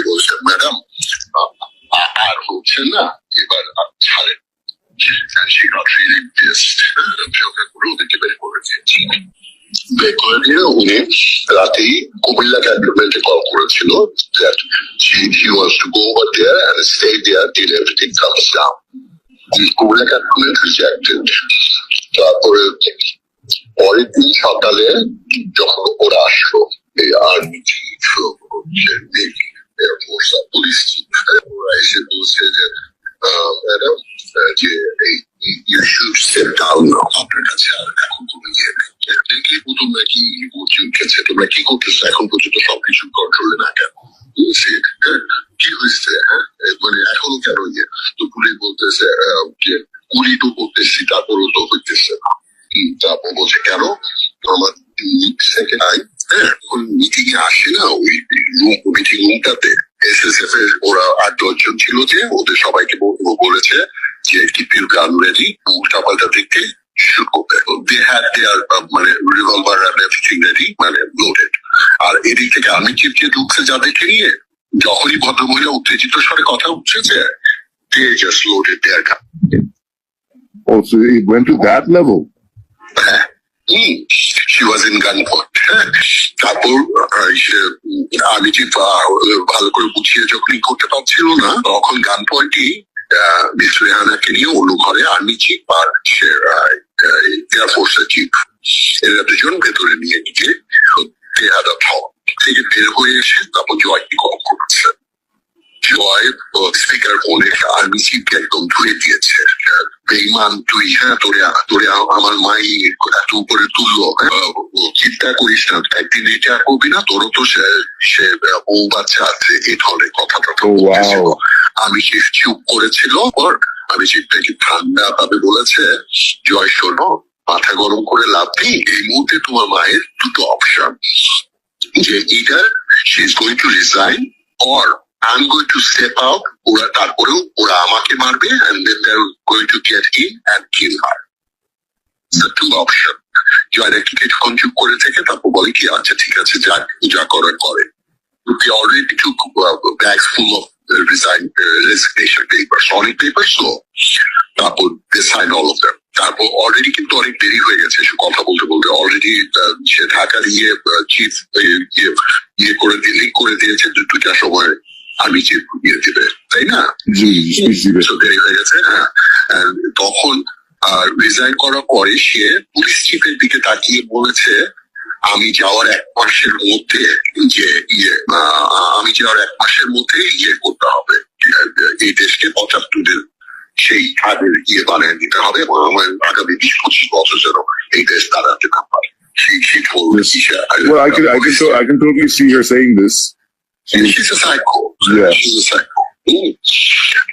বলছে ম্যাডাম আর হচ্ছে না, এবার ছাড়েন। She got really pissed. ওদেরকে বের করে দিয়েছি। বের করে দিয়ে উনি রাতেই কুমিল্লা ক্যান্টনমেন্টে কল করেছিল that she wants to go over there and stay there till everything comes down. Comilla cantonment rejected. তারপরে পরের দিন সকালে যখন ওরা আসলো, এই army chief, navy, air force, police chief, ওরা এসে বলছে যে ম্যাডাম যে you should step down now, আপনার কাছে আর এখন কোনো ইয়ে নেই। দেখলে তোমরা কি উঠেছে, তোমরা কি করতেছো এখন পর্যন্ত সবকিছু কন্ট্রোলে না কেন? কি হয়েছে? হ্যাঁ, মানে এখনো কেন ইয়ে? তো পুলিশ বলতেছে যে গুলি তো করতেছি, তারপরও তো হইতেছে না। তারপর বলছে কেন? আমার সেকেন্ড টাইম মিটিং এ আসে না, ওই মিটিং রুমটাতে SSF এর ওরা 8-10 জন ছিল, যে ওদের সবাইকে বলেছে যে কিপ ইউর গান রেডি, উল্টাপাল্টা দিকে শুট করতে। দে হ্যাড দেয়ার মানে রিভলভার আর এভরিথিং রেডি, মানে লোডেড। আর এদিক থেকে আমি চিপকে ঢুকছে যাদেরকে নিয়ে, যখনই ভদ্রমহিলা উত্তেজিত স্বরে কথা উঠছে, they just loaded their gun. Oh, so it went to that level? She was in gunpoint. তারপর আমি যে ভালো করে বুঝিয়ে যখনই করতে পারছিল না, তখন গান পয়েন্টই মিস রেহানাকে নিয়ে অন্য ঘরে আর্মি চিফ আর এয়ারফোর্সের চিফ, এরা দুজন ভেতরে নিয়ে গিয়ে থেকে বের হয়ে এসে তারপর জয়কে কল করেছে। জয় স্পিকার ফোনে আর্মি চিফকে একদম ধুয়ে দিয়েছে, বেইমান তুই, হ্যাঁ তোরে আমার মাই এত উপরে তুললো, চিন্তা করিস না, একদিন এটা করবি না, তোরও তো সে বউ বাচ্চা আছে, এই ধরনের কথাটা। আমি চিফ চুপ করেছিল, আমি চিফটাকে ঠান্ডা ভাবে বলেছে, জয় শোনো, মাথা গরম করে লাভ নেই, এই মুহূর্তে তোমার মায়ের দুটো অপশন, যে either she is going to resign or I'm going to step out. ওরা তারপরেও ওরা আমাকে মারবে, and then they're going to get in and kill her. The two option. জয় একটু কিছুক্ষণ চুপ করে থেকে তারপর বলে কি, আচ্ছা ঠিক আছে, যা করার করে। We already took bags full of resignation papers, solid papers, so তারপর they signed all of them. তারপর অলরেডি কিন্তু অনেক দেরি হয়ে গেছে কথা বলতে বলতে, অলরেডি সে ঢাকার চিফ ইয়ে করে লিঙ্ক করে দিয়েছে 2টার সময় আর্মি চিফ ইয়ে দিবে, তাই না? দেরি হয়ে গেছে। হ্যাঁ, তখন রিজাইন করার পরে সে পুলিশ চিফের দিকে তাকিয়ে বলেছে, আমি যাওয়ার 1 মাসের মধ্যে ইয়ে করতে হবে, এই দেশকে 75 সেই খাদের বানিয়ে দিতে হবে, এবং আমার আগামী 20-25 বছর যেন এই দেশ দাঁড়াতে না পারে। Well, I can totally see her saying this. She's a psycho. Yeah. She's a psycho.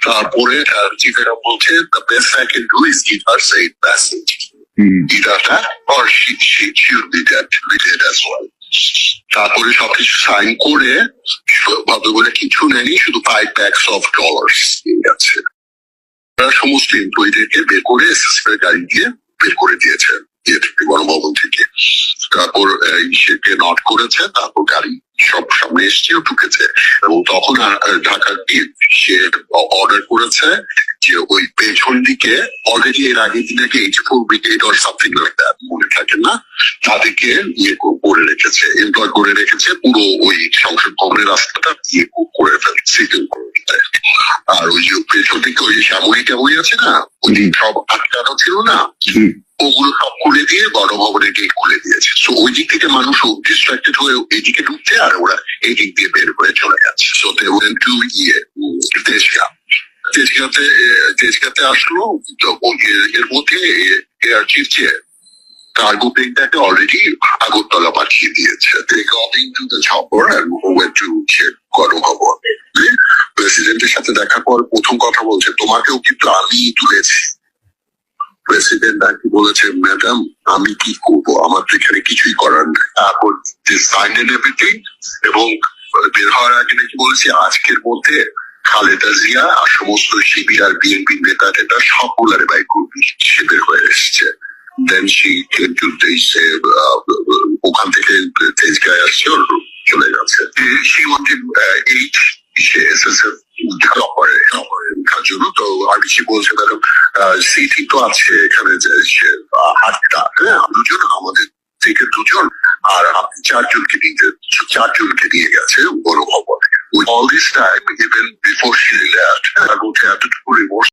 তারপরে চিফেরা বলছে, the best I can do is give her safe passage. Either that or she'll be dead as well. তারপরে সবকিছু sign করে ভাবে বলে কিছু নেই, শুধু $5 lakhs নিয়ে গেছে। সমস্ত এমপ্লয়ীদেরকে বের করে এসএসএফ গাড়ি দিয়ে বের করে দিয়েছে গণভবন থেকে। তারপর সেকে নট করেছে, তারপর গাড়ি সব সামনে এসছে, ঢুকেছে, এবং তখন ঢাকার সে অর্ডার করেছে যে ওই পেছন দিকে অলরেডি এর আগে দিনকে 84 brigade or something like that, মনে থাকে না, তাদেরকে করে রেখেছে, এমপ্লয় করে রেখেছে, পুরো ওই সংসদ ভবনের রাস্তাটা করে ফেলছে। আর ওই যে পেছন দিকে ওই শ্যামলী ট্যামলি আছে না, ওই সব আটকানো ছিল না, ওগুলো সব খুলে দিয়ে গণভবনের গেট খুলে দিয়েছে। তো ওই দিক থেকে মানুষ ডিস্ট্রাক্টেড হয়ে এইদিকে ঢুকছে, আর ওরা এই দিক দিয়ে বের হয়ে চলে যাচ্ছে। সো দে ওয়েন্ট টু তেজগাঁতে আসলো, এর মধ্যে এয়ার চিফ যে কার্গো প্লেনটাকে অলরেডি আগরতলা পাঠিয়ে দিয়েছে। They got into the chopper and went to Ganabhaban. প্রেসিডেন্টের সাথে দেখার পর প্রথম কথা বলছে, তোমাকেও কিন্তু আমি তুলেছি। প্রেসিডেন্ট আর কি বলেছে, ম্যাডাম আমি কি করবো, আমার তো এখানে কিছুই করার নেই। তারপর এভরিথিং, এবং বের হওয়ার আগে নাকি বলেছি আজকের মধ্যে খালেদা জিয়া আর সমস্ত শিবির আর বিএনপি নেতা সকলের বাই করবি। সে বের হয়ে এসছে। দেন ওখান থেকে তেজগাঁয়ে আসছে, চলে গেছে। সে এসএসএফ দেখার জন্য। তো আরবিসি বলছে ম্যাডাম সিটি তো আছে এখানে, যে সে 8টা, হ্যাঁ দুজন আমাদের থেকে 2জন, আর আপনি 4জনকে নিয়ে গেছে বড় খবর। With all this time, even before she left, এতটুকু রিমোর্স